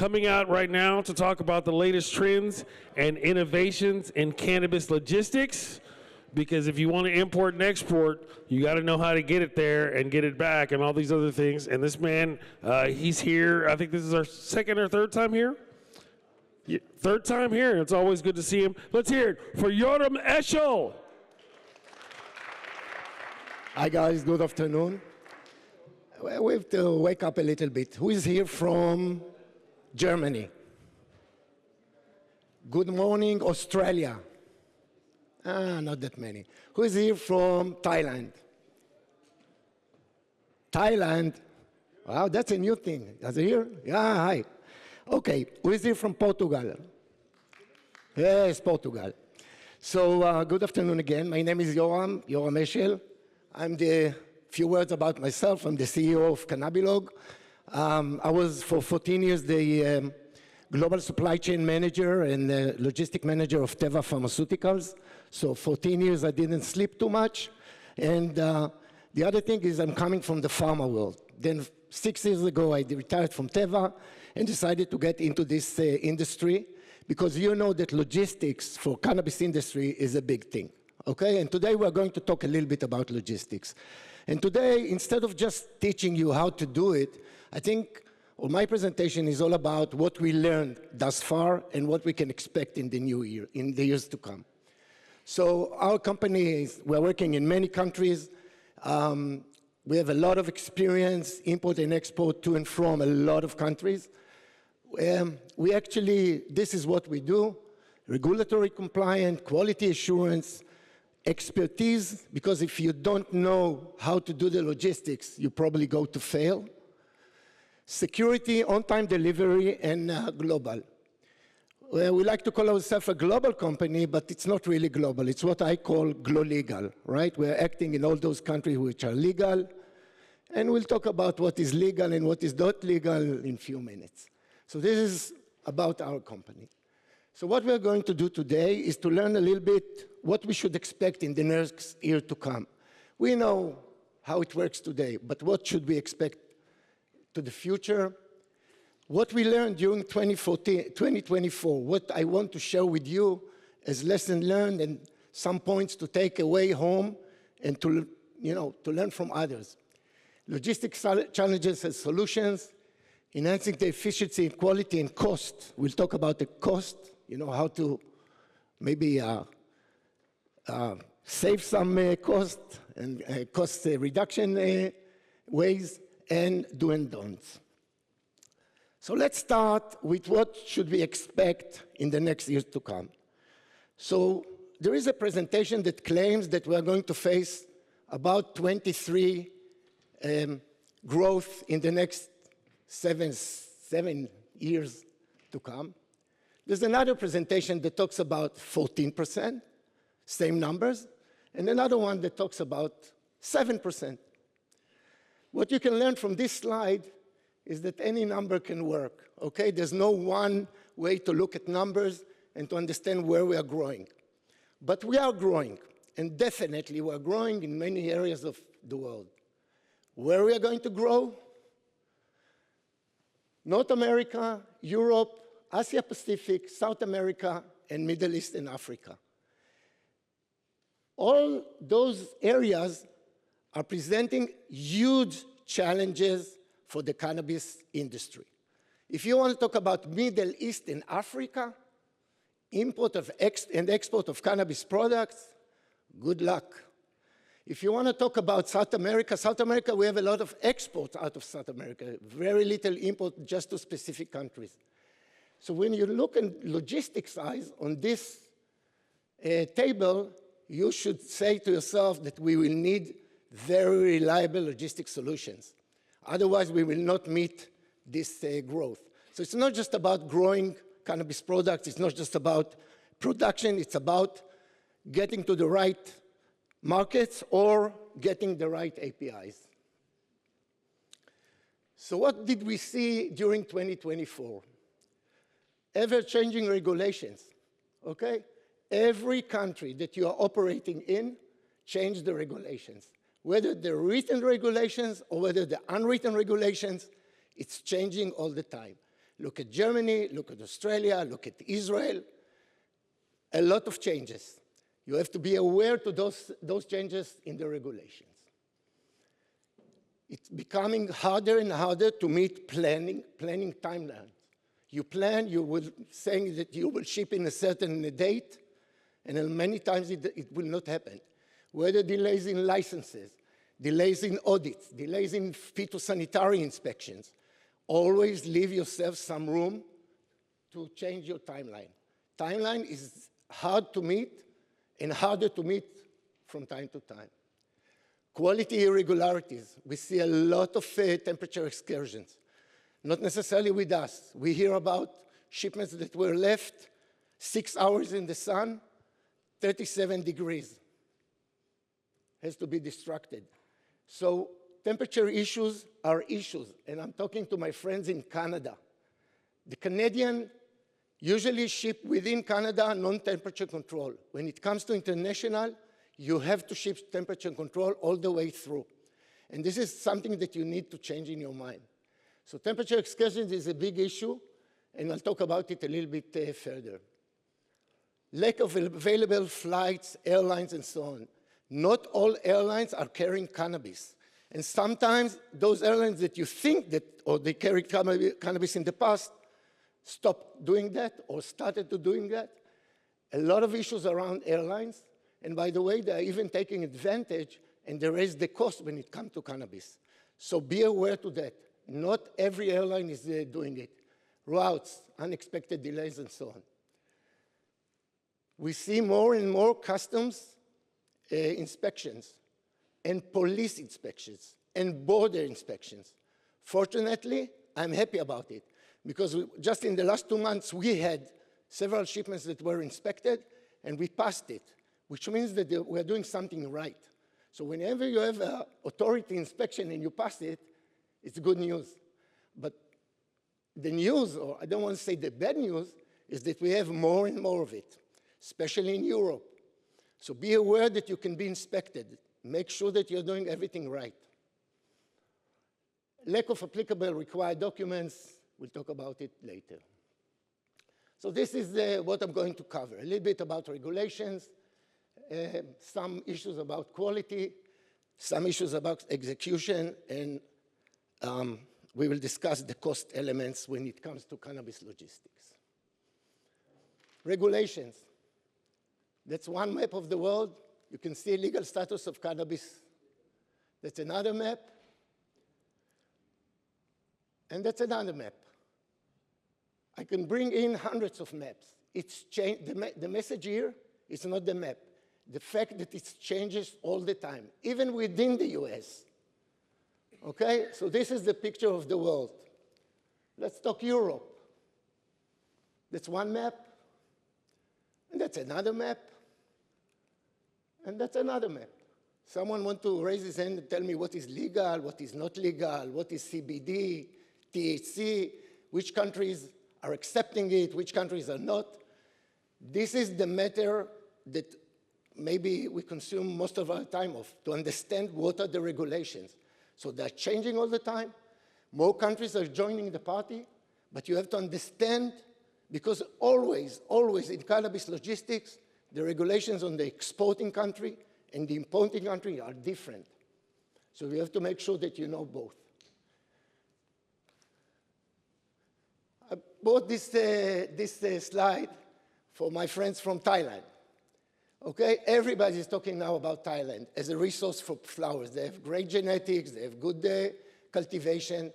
coming out right now to talk about the latest trends and innovations in cannabis logistics. Because if you want to import and export, you got to know how to get it there and get it back and all these other things. And this man, he's here. I think this is our second or third time here. Third time here. It's always good to see him. Let's hear it for Yoram Eshel. Hi guys, good afternoon. We have to wake up a little bit. Who is here from Germany? Good morning, Australia. Not that many. Who is here from Thailand? Thailand? Wow, that's a new thing. Is it here? Yeah, hi. Okay, who is here from Portugal? Yes, Portugal. So, good afternoon again. My name is Yoram Eshel. I'm few words about myself. I'm the CEO of Cannabilog. I was for 14 years the global supply chain manager and logistic manager of Teva Pharmaceuticals. So 14 years I didn't sleep too much. And the other thing is I'm coming from the pharma world. Then 6 years ago I retired from Teva and decided to get into this industry because you know that logistics for cannabis industry is a big thing. Okay, and today we're going to talk a little bit about logistics. And today, instead of just teaching you how to do it, I think my presentation is all about what we learned thus far and what we can expect in the new year, in the years to come. So our company we're working in many countries. We have a lot of experience, import and export to and from a lot of countries. This is what we do: regulatory compliant, quality assurance, expertise, because if you don't know how to do the logistics, you probably go to fail. Security, on-time delivery, and global. Well, we like to call ourselves a global company, but it's not really global. It's what I call glo-legal, right? We're acting in all those countries which are legal, and we'll talk about what is legal and what is not legal in a few minutes. So this is about our company. So what we're going to do today is to learn a little bit what we should expect in the next year to come. We know how it works today, but what should we expect to the future? What we learned during 2024, what I want to share with you as lesson learned and some points to take away home and to learn from others. Logistics challenges and solutions, enhancing the efficiency, quality, and cost. We'll talk about the cost, how to maybe save some cost and cost reduction ways, and do and don'ts. So let's start with what should we expect in the next years to come. So there is a presentation that claims that we're going to face about 23 growth in the next seven years to come. There's another presentation that talks about 14%, same numbers, and another one that talks about 7%. What you can learn from this slide is that any number can work, okay? There's no one way to look at numbers and to understand where we are growing. But we are growing, and definitely we are growing in many areas of the world. Where we are going to grow? North America, Europe, Asia Pacific, South America, and Middle East and Africa. All those areas are presenting huge challenges for the cannabis industry. If you want to talk about Middle East and Africa, import and export of cannabis products, good luck. If you want to talk about South America, we have a lot of exports out of South America, very little import just to specific countries. So when you look at logistics size on this table, you should say to yourself that we will need very reliable logistics solutions. Otherwise, we will not meet this growth. So it's not just about growing cannabis products. It's not just about production. It's about getting to the right markets or getting the right APIs. So what did we see during 2024? Ever-changing regulations, okay? Every country that you are operating in changed the regulations. Whether the written regulations or whether the unwritten regulations, it's changing all the time. Look at Germany, look at Australia, look at Israel. A lot of changes. You have to be aware to those changes in the regulations. It's becoming harder and harder to meet planning timelines. You plan, you will saying that you will ship in a certain date, and then many times it will not happen. Whether delays in licenses, delays in audits, delays in phytosanitary inspections, always leave yourself some room to change your timeline. Timeline is hard to meet and harder to meet from time to time. Quality irregularities. We see a lot of temperature excursions, not necessarily with us. We hear about shipments that were left 6 hours in the sun, 37 degrees. Has to be distracted. So temperature issues are issues, and I'm talking to my friends in Canada. The Canadian usually ship within Canada non-temperature control. When it comes to international, you have to ship temperature control all the way through. And this is something that you need to change in your mind. So temperature excursions is a big issue, and I'll talk about it a little bit further. Lack of available flights, airlines, and so on. Not all airlines are carrying cannabis. And sometimes those airlines that you think that, or they carried cannabis in the past, stopped doing that or started to doing that. A lot of issues around airlines. And by the way, they're even taking advantage and they raise the cost when it comes to cannabis. So be aware to that. Not every airline is doing it. Routes, unexpected delays, and so on. We see more and more customs inspections and police inspections and border inspections. Fortunately, I'm happy about it because just in the last 2 months, we had several shipments that were inspected and we passed it, which means that we're doing something right. So whenever you have an authority inspection and you pass it, it's good news. But the news, or I don't want to say the bad news, is that we have more and more of it, especially in Europe. So be aware that you can be inspected. Make sure that you're doing everything right. Lack of applicable required documents, we'll talk about it later. So this is what I'm going to cover. A little bit about regulations, some issues about quality, some issues about execution, and we will discuss the cost elements when it comes to cannabis logistics. Regulations. That's one map of the world. You can see legal status of cannabis. That's another map. And that's another map. I can bring in hundreds of maps. It's the message here is not the map. The fact that it changes all the time, even within the US. Okay, so this is the picture of the world. Let's talk Europe. That's one map. And that's another map. And that's another map. Someone want to raise his hand and tell me what is legal, what is not legal, what is CBD, THC, which countries are accepting it, which countries are not. This is the matter that maybe we consume most of our time of, to understand what are the regulations. So they're changing all the time. More countries are joining the party, but you have to understand, because always, always in cannabis logistics, the regulations on the exporting country and the importing country are different. So you have to make sure that you know both. I bought this slide for my friends from Thailand. Okay, everybody's talking now about Thailand as a resource for flowers. They have great genetics, they have good cultivation.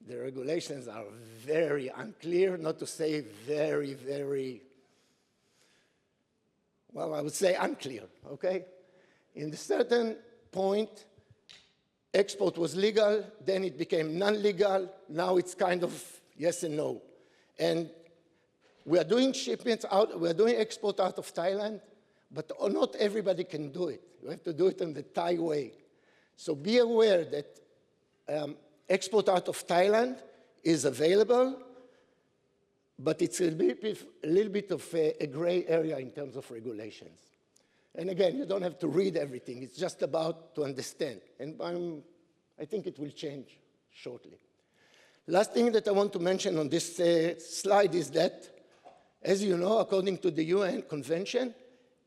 The regulations are very unclear, not to say very, very, well, I would say unclear, okay? In a certain point, export was legal, then it became non-legal, now it's kind of yes and no. And we are doing shipments out, we are doing export out of Thailand, but not everybody can do it. You have to do it in the Thai way. So be aware that export out of Thailand is available, but it's a little bit of a gray area in terms of regulations. And again, you don't have to read everything. It's just about to understand. And I think it will change shortly. Last thing that I want to mention on this slide is that, as you know, according to the UN Convention,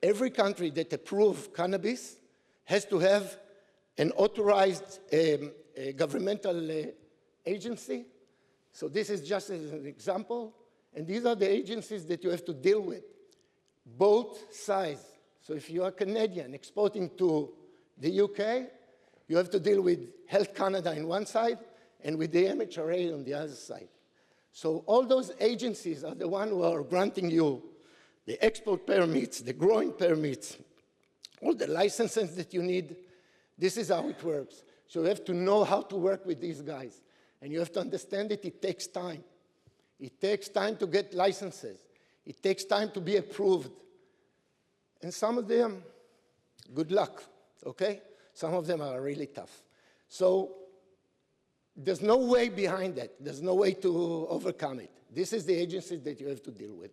every country that approves cannabis has to have an authorized governmental agency. So this is just as an example. And these are the agencies that you have to deal with, both sides. So if you are Canadian exporting to the UK, you have to deal with Health Canada on one side and with the MHRA on the other side. So all those agencies are the ones who are granting you the export permits, the growing permits, all the licenses that you need. This is how it works. So you have to know how to work with these guys. And you have to understand that it takes time. It takes time to get licenses. It takes time to be approved. And some of them, good luck, okay? Some of them are really tough. So there's no way behind that. There's no way to overcome it. This is the agencies that you have to deal with.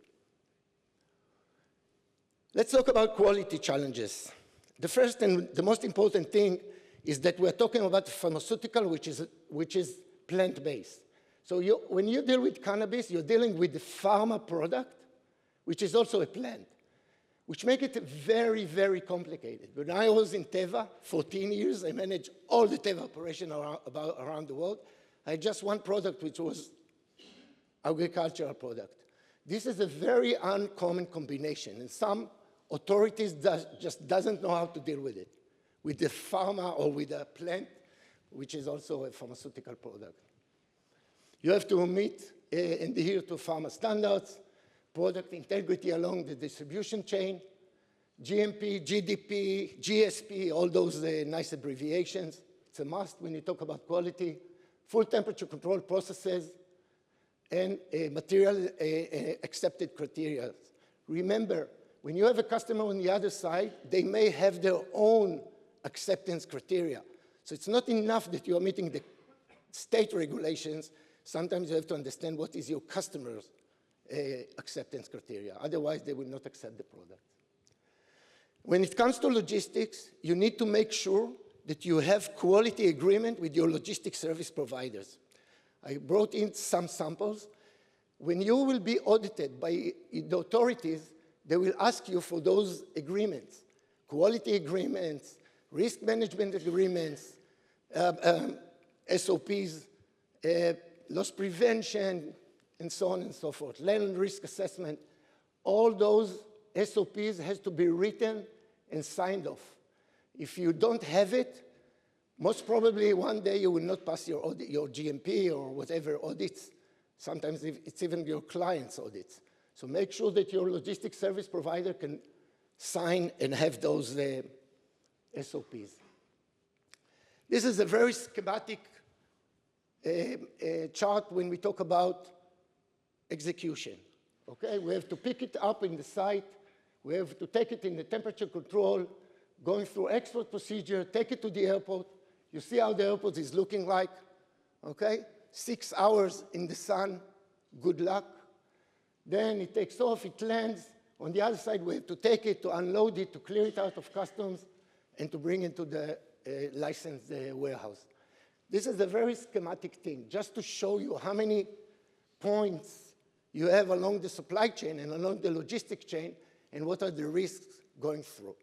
Let's talk about quality challenges. The first and the most important thing is that we're talking about pharmaceutical, which is plant-based. So when you deal with cannabis, you're dealing with the pharma product, which is also a plant, which makes it very, very complicated. When I was in Teva, 14 years, I managed all the Teva operations around the world. I had just one product, which was agricultural product. This is a very uncommon combination, and some authorities just doesn't know how to deal with it, with the pharma or with a plant, which is also a pharmaceutical product. You have to meet and adhere to pharma standards, product integrity along the distribution chain, GMP, GDP, GSP, all those nice abbreviations. It's a must when you talk about quality, full temperature control processes, and material accepted criteria. Remember, when you have a customer on the other side, they may have their own acceptance criteria. So it's not enough that you are meeting the state regulations. Sometimes you have to understand what is your customer's acceptance criteria. Otherwise, they will not accept the product. When it comes to logistics, you need to make sure that you have quality agreement with your logistics service providers. I brought in some samples. When you will be audited by the authorities, they will ask you for those agreements, quality agreements, risk management agreements, SOPs, loss prevention, and so on and so forth, land risk assessment. All those SOPs has to be written and signed off. If you don't have it, most probably one day you will not pass your audit, your GMP or whatever audits. Sometimes it's even your client's audits. So make sure that your logistics service provider can sign and have those SOPs. This is a very schematic chart when we talk about execution. Okay, we have to pick it up in the site. We have to take it in the temperature control, going through export procedure, take it to the airport. You see how the airport is looking like, okay? 6 hours in the sun, good luck. Then it takes off, it lands. On the other side, we have to take it, to unload it, to clear it out of customs, and to bring it to the licensed warehouse. This is a very schematic thing, just to show you how many points you have along the supply chain and along the logistics chain, and what are the risks going through.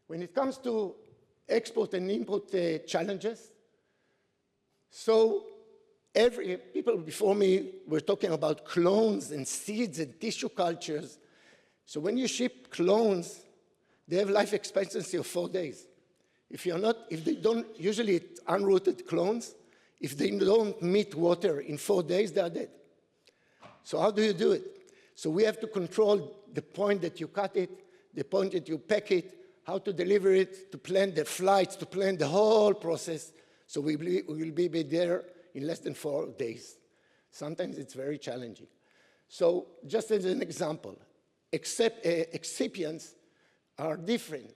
When it comes to export and import challenges, so people before me were talking about clones and seeds and tissue cultures. So when you ship clones, they have life expectancy of 4 days. If they don't, usually it's unrooted clones, if they don't meet water in 4 days, they are dead. So how do you do it? So we have to control the point that you cut it, the point that you pack it, how to deliver it, to plan the flights, to plan the whole process. So we will be there in less than 4 days. Sometimes it's very challenging. So just as an example, excipients are different.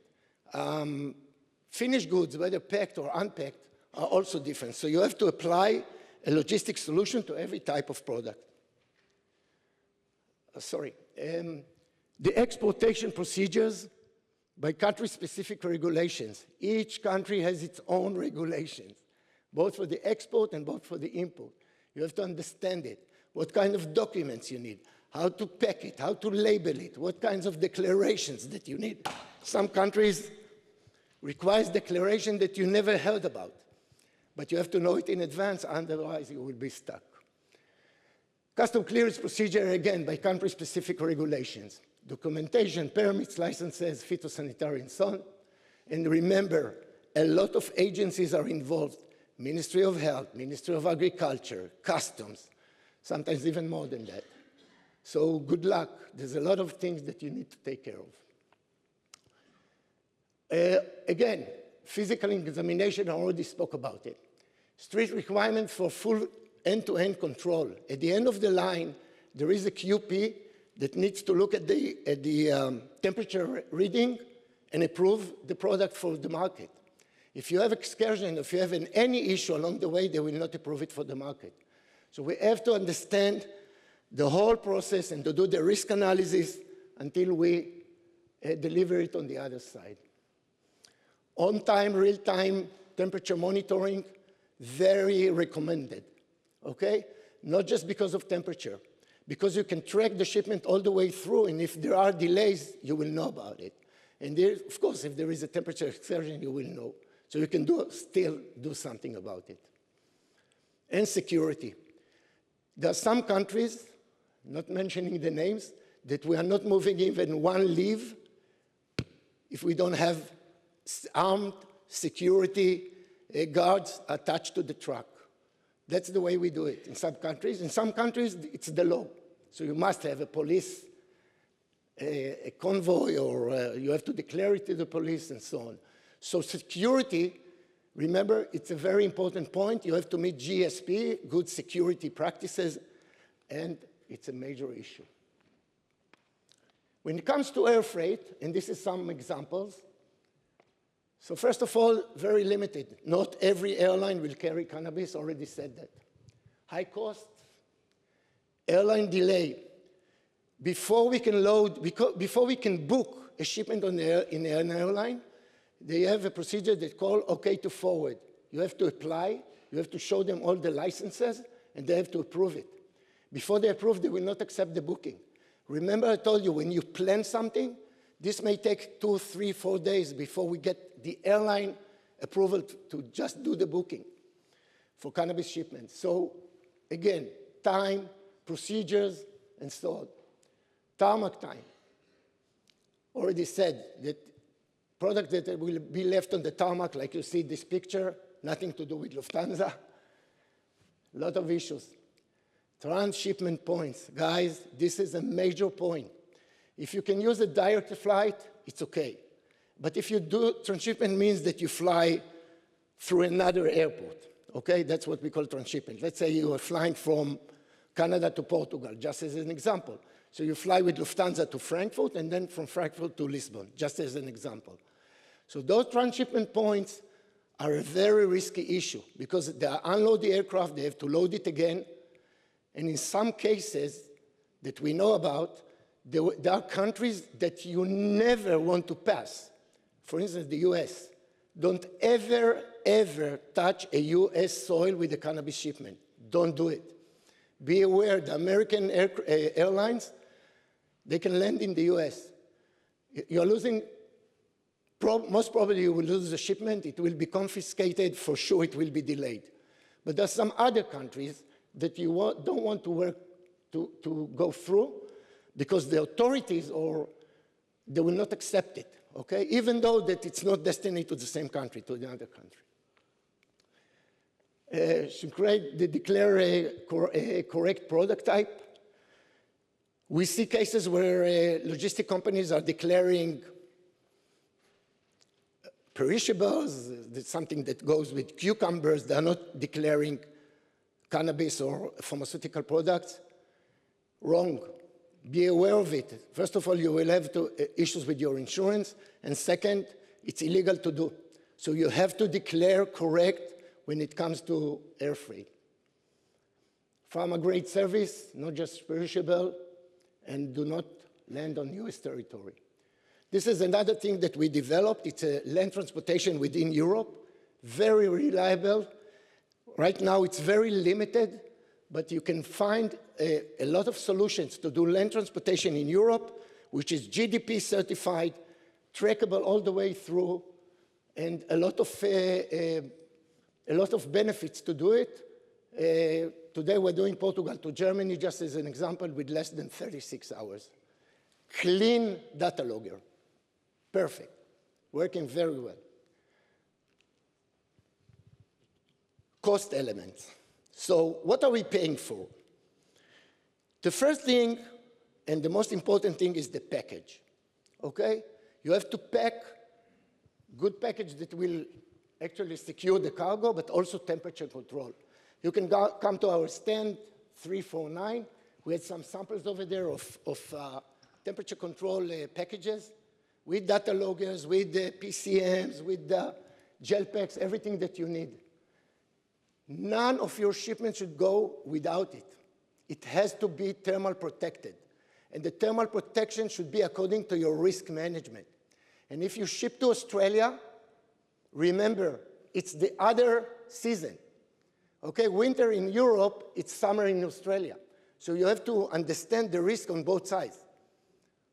Finished goods, whether packed or unpacked, are also different. So you have to apply a logistic solution to every type of product. The exportation procedures by country-specific regulations. Each country has its own regulations. both for the export and both for the import. You have to understand it, what kind of documents you need, how to pack it, how to label it, what kinds of declarations that you need. Some countries require declaration that you never heard about, but you have to know it in advance, otherwise you will be stuck. Custom clearance procedure, again, by country-specific regulations. Documentation, permits, licenses, phytosanitary, and so on. And remember, a lot of agencies are involved. Ministry of Health, Ministry of Agriculture, Customs, sometimes even more than that. So good luck. There's a lot of things that you need to take care of. Again, physical examination, I already spoke about it. Strict requirements for full end-to-end control. At the end of the line, there is a QP that needs to look at the temperature reading and approve the product for the market. If you have excursion, if you have any issue along the way, they will not approve it for the market. So we have to understand the whole process and to do the risk analysis until we deliver it on the other side. On-time, real-time temperature monitoring, very recommended, okay? Not just because of temperature, because you can track the shipment all the way through, and if there are delays, you will know about it. And there, of course, if there is a temperature excursion, you will know. So you can still do something about it. And security. There are some countries, not mentioning the names, that we are not moving even one leaf if we don't have armed security guards attached to the truck. That's the way we do it in some countries. In some countries, it's the law. So you must have a police, a convoy, or you have to declare it to the police and so on. So security, remember, it's a very important point. You have to meet GSP, good security practices, and it's a major issue. When it comes to air freight, and this is some examples, so first of all, very limited. Not every airline will carry cannabis, already said that. High cost, airline delay. Before we can load, before we can book a shipment in an airline, they have a procedure that's called OK to forward. You have to apply, you have to show them all the licenses, and they have to approve it. Before they approve, they will not accept the booking. Remember I told you, when you plan something, this may take 2, 3, 4 days before we get the airline approval to just do the booking for cannabis shipments. So again, time, procedures, and so on. Tarmac time. Already said that product that will be left on the tarmac, like you see this picture, nothing to do with Lufthansa. A lot of issues. Transshipment points. Guys, this is a major point. If you can use a direct flight, it's okay. But if you do, transshipment means that you fly through another airport, okay? That's what we call transshipment. Let's say you are flying from Canada to Portugal, just as an example. So you fly with Lufthansa to Frankfurt, and then from Frankfurt to Lisbon, just as an example. So those transshipment points are a very risky issue because they unload the aircraft, they have to load it again, and in some cases that we know about, there are countries that you never want to pass. For instance, the US. Don't ever, ever touch a US soil with a cannabis shipment. Don't do it. Be aware, the American airlines, they can land in the US. You're losing, most probably you will lose the shipment, it will be confiscated, for sure it will be delayed. But there's some other countries that you don't want to work to go through, because the authorities, they will not accept it, okay? Even though that it's not destined to the same country, to the other country. They declare a correct product type. We see cases where logistic companies are declaring perishables, that's something that goes with cucumbers. They're not declaring cannabis or pharmaceutical products. Wrong. Be aware of it. First of all, you will have issues with your insurance, and second, it's illegal to do. So you have to declare correct when it comes to air freight. Pharma-grade service, not just perishable, and do not land on US territory. This is another thing that we developed. It's a land transportation within Europe, very reliable, right now it's very limited, but you can find a lot of solutions to do land transportation in Europe, which is GDP certified, trackable all the way through, and a lot of benefits to do it. Today we're doing Portugal to Germany, just as an example, with less than 36 hours. Clean data logger, perfect, working very well. Cost elements. So what are we paying for? The first thing, and the most important thing, is the package, okay? You have to pack good package that will actually secure the cargo, but also temperature control. You can come to our stand, 349. We had some samples over there of temperature control packages with data loggers, with the PCMs, with the gel packs, everything that you need. None of your shipments should go without it. It has to be thermal protected. And the thermal protection should be according to your risk management. And if you ship to Australia, remember, it's the other season. Okay, winter in Europe, it's summer in Australia. So you have to understand the risk on both sides.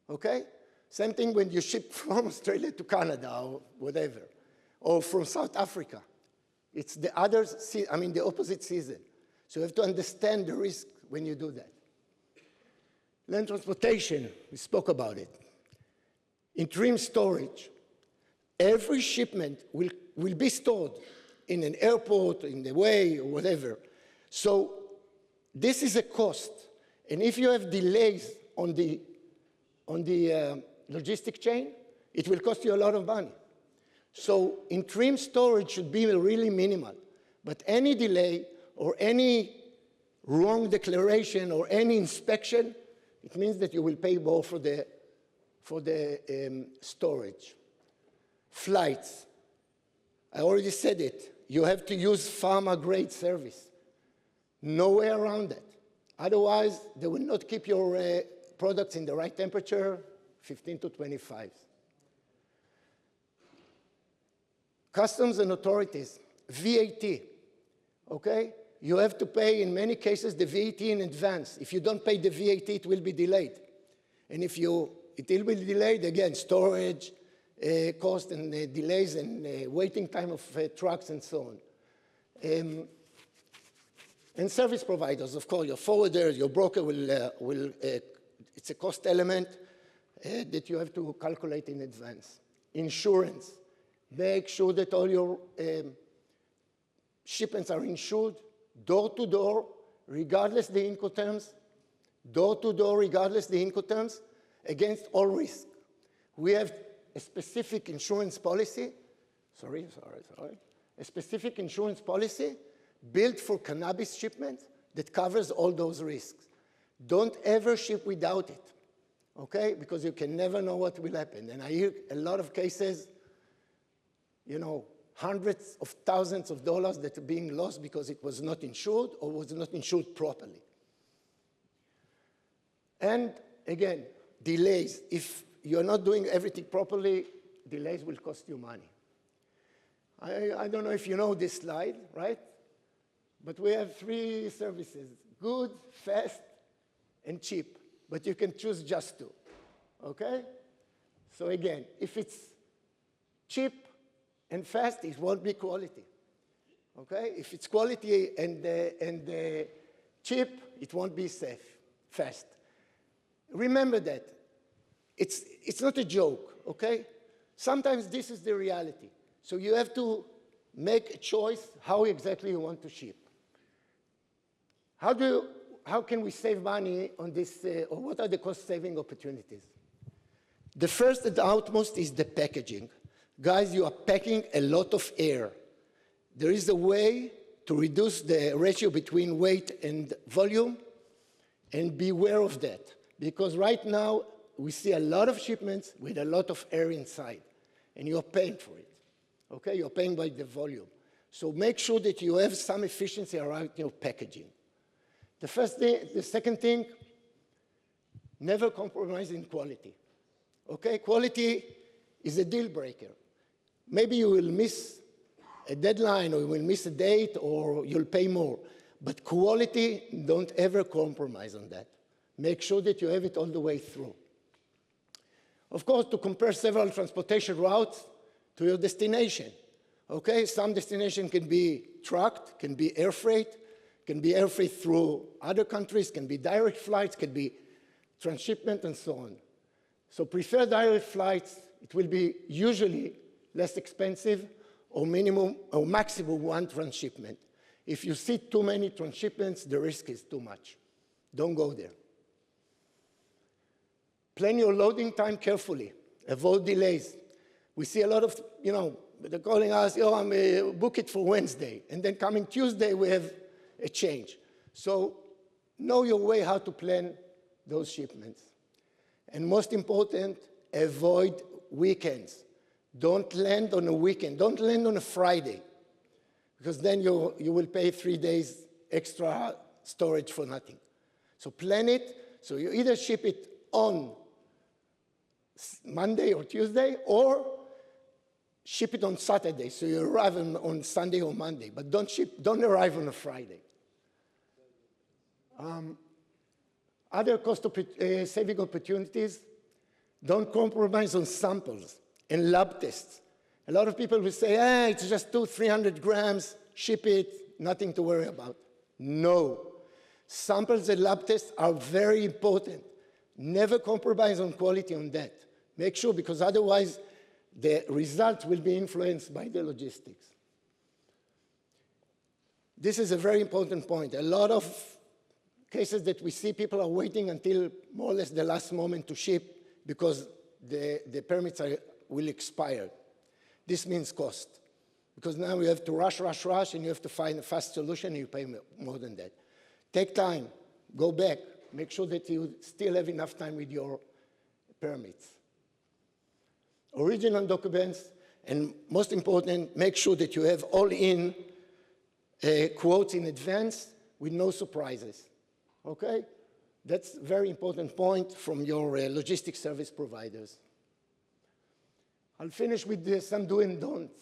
Okay? Same thing when you ship from Australia to Canada or whatever, or from South Africa. It's the other, the opposite season. So you have to understand the risk when you do that. Land transportation, we spoke about it. Interim storage. Every shipment will be stored in an airport, in the way, or whatever. So this is a cost. And if you have delays on the logistic chain, it will cost you a lot of money. So interim storage should be really minimal. But any delay or any wrong declaration or any inspection, it means that you will pay more for the storage. Flights. I already said it. You have to use pharma-grade service. No way around that. Otherwise, they will not keep your products in the right temperature, 15 to 25. Customs and authorities, VAT, okay? You have to pay, in many cases, the VAT in advance. If you don't pay the VAT, it will be delayed. And if it will be delayed, again, storage, cost and delays and waiting time of trucks and so on. And service providers, of course, your forwarder, your broker will it's a cost element that you have to calculate in advance. Insurance, make sure that all your shipments are insured, door to door, regardless the Incoterms, door to door, regardless the Incoterms, against all risk. We have a specific insurance policy, a specific insurance policy built for cannabis shipments that covers all those risks. Don't ever ship without it, okay? Because you can never know what will happen. And I hear a lot of cases, you know, hundreds of thousands of dollars that are being lost because it was not insured or was not insured properly. And again, delays. If you're not doing everything properly, delays will cost you money. I don't know if you know this slide, right? But we have 3 services, good, fast, and cheap. But you can choose just 2, okay? So again, if it's cheap and fast, it won't be quality, okay? If it's quality and cheap, it won't be safe, fast. Remember that. It's not a joke, okay? Sometimes this is the reality. So you have to make a choice how exactly you want to ship. How can we save money on this, or what are the cost-saving opportunities? The first and the utmost is the packaging. Guys, you are packing a lot of air. There is a way to reduce the ratio between weight and volume, and beware of that. Because right now, we see a lot of shipments with a lot of air inside, and you're paying for it, okay? You're paying by the volume. So make sure that you have some efficiency around your packaging. The second thing, never compromise in quality, okay? Quality is a deal breaker. Maybe you will miss a deadline, or you will miss a date, or you'll pay more. But quality, don't ever compromise on that. Make sure that you have it all the way through. Of course, to compare several transportation routes to your destination. Okay, some destination can be trucked, can be air freight through other countries, can be direct flights, can be transshipment, and so on. So prefer direct flights. It will be usually less expensive, or minimum or maximum one transshipment. If you see too many transshipments, the risk is too much. Don't go there. Plan your loading time carefully. Avoid delays. We see a lot of, they're calling us, I'm book it for Wednesday. And then coming Tuesday, we have a change. So know your way how to plan those shipments. And most important, avoid weekends. Don't land on a weekend. Don't land on a Friday, because then you will pay 3 days extra storage for nothing. So plan it. So you either ship it on Monday or Tuesday, or ship it on Saturday, so you arrive on Sunday or Monday. But don't arrive on a Friday. Other cost-saving opportunities, don't compromise on samples and lab tests. A lot of people will say, it's just 200-300 grams, ship it, nothing to worry about. No. Samples and lab tests are very important. Never compromise on quality on that. Make sure, because otherwise the results will be influenced by the logistics. This is a very important point. A lot of cases that we see, people are waiting until more or less the last moment to ship because the permits will expire. This means cost, because now you have to rush, and you have to find a fast solution, and you pay more than that. Take time, go back, make sure that you still have enough time with your permits. Original documents, and most important, make sure that you have all-in quotes in advance with no surprises, okay? That's a very important point from your logistics service providers. I'll finish with some do and don'ts.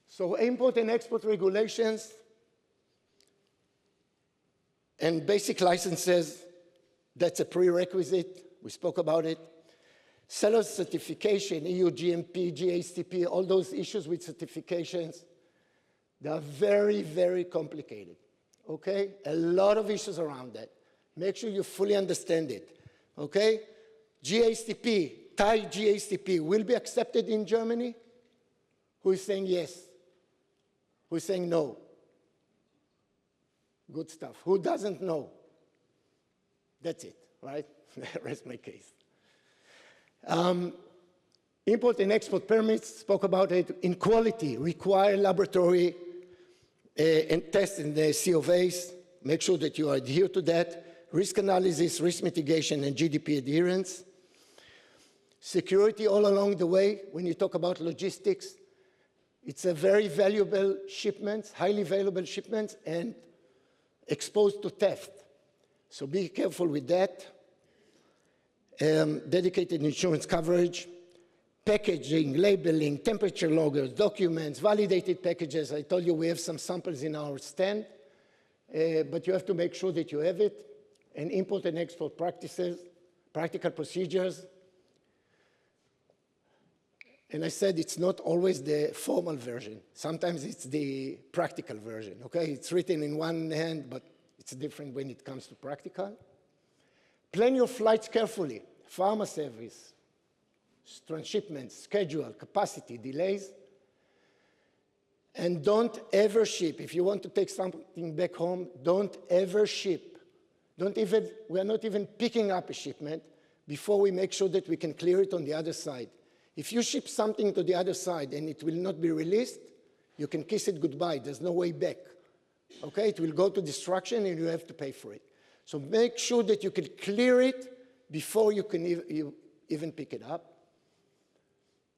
So import and export regulations and basic licenses, that's a prerequisite. We spoke about it. Seller certification, EU GMP, GACP, all those issues with certifications, they are very, very complicated, okay? A lot of issues around that. Make sure you fully understand it, okay? GACP, Thai GACP will be accepted in Germany? Who is saying yes? Who is saying no? Good stuff. Who doesn't know? That's it, right? Rest my case. Import and export permits, spoke about it. In quality, require laboratory and test in the COVs. Make sure that you adhere to that. Risk analysis, risk mitigation, and GDP adherence. Security all along the way. When you talk about logistics, it's a very valuable shipment, highly valuable shipment, and exposed to theft. So be careful with that. Dedicated insurance coverage, packaging, labeling, temperature loggers, documents, validated packages. I told you we have some samples in our stand, but you have to make sure that you have it. And import and export practices, practical procedures. And I said it's not always the formal version. Sometimes it's the practical version, okay? It's written in one hand, but it's different when it comes to practical. Plan your flights carefully. Pharma service, transshipment, schedule, capacity, delays. And don't ever ship. If you want to take something back home, don't ever ship. We are not even picking up a shipment before we make sure that we can clear it on the other side. If you ship something to the other side and it will not be released, you can kiss it goodbye. There's no way back. Okay? It will go to destruction and you have to pay for it. So make sure that you can clear it before you can even pick it up.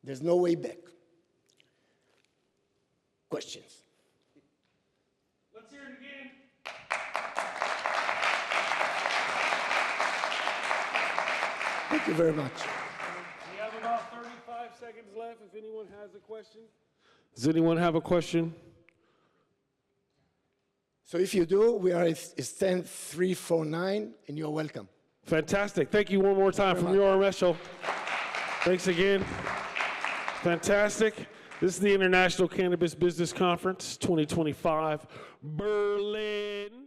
There's no way back. Questions? Let's hear it again. Thank you very much. We have about 35 seconds left if anyone has a question. Does anyone have a question? So if you do, we are at stand 349, and you're welcome. Fantastic. Thank you one more time from Yoram Eshel. Thanks again. Fantastic. This is the International Cannabis Business Conference 2025, Berlin.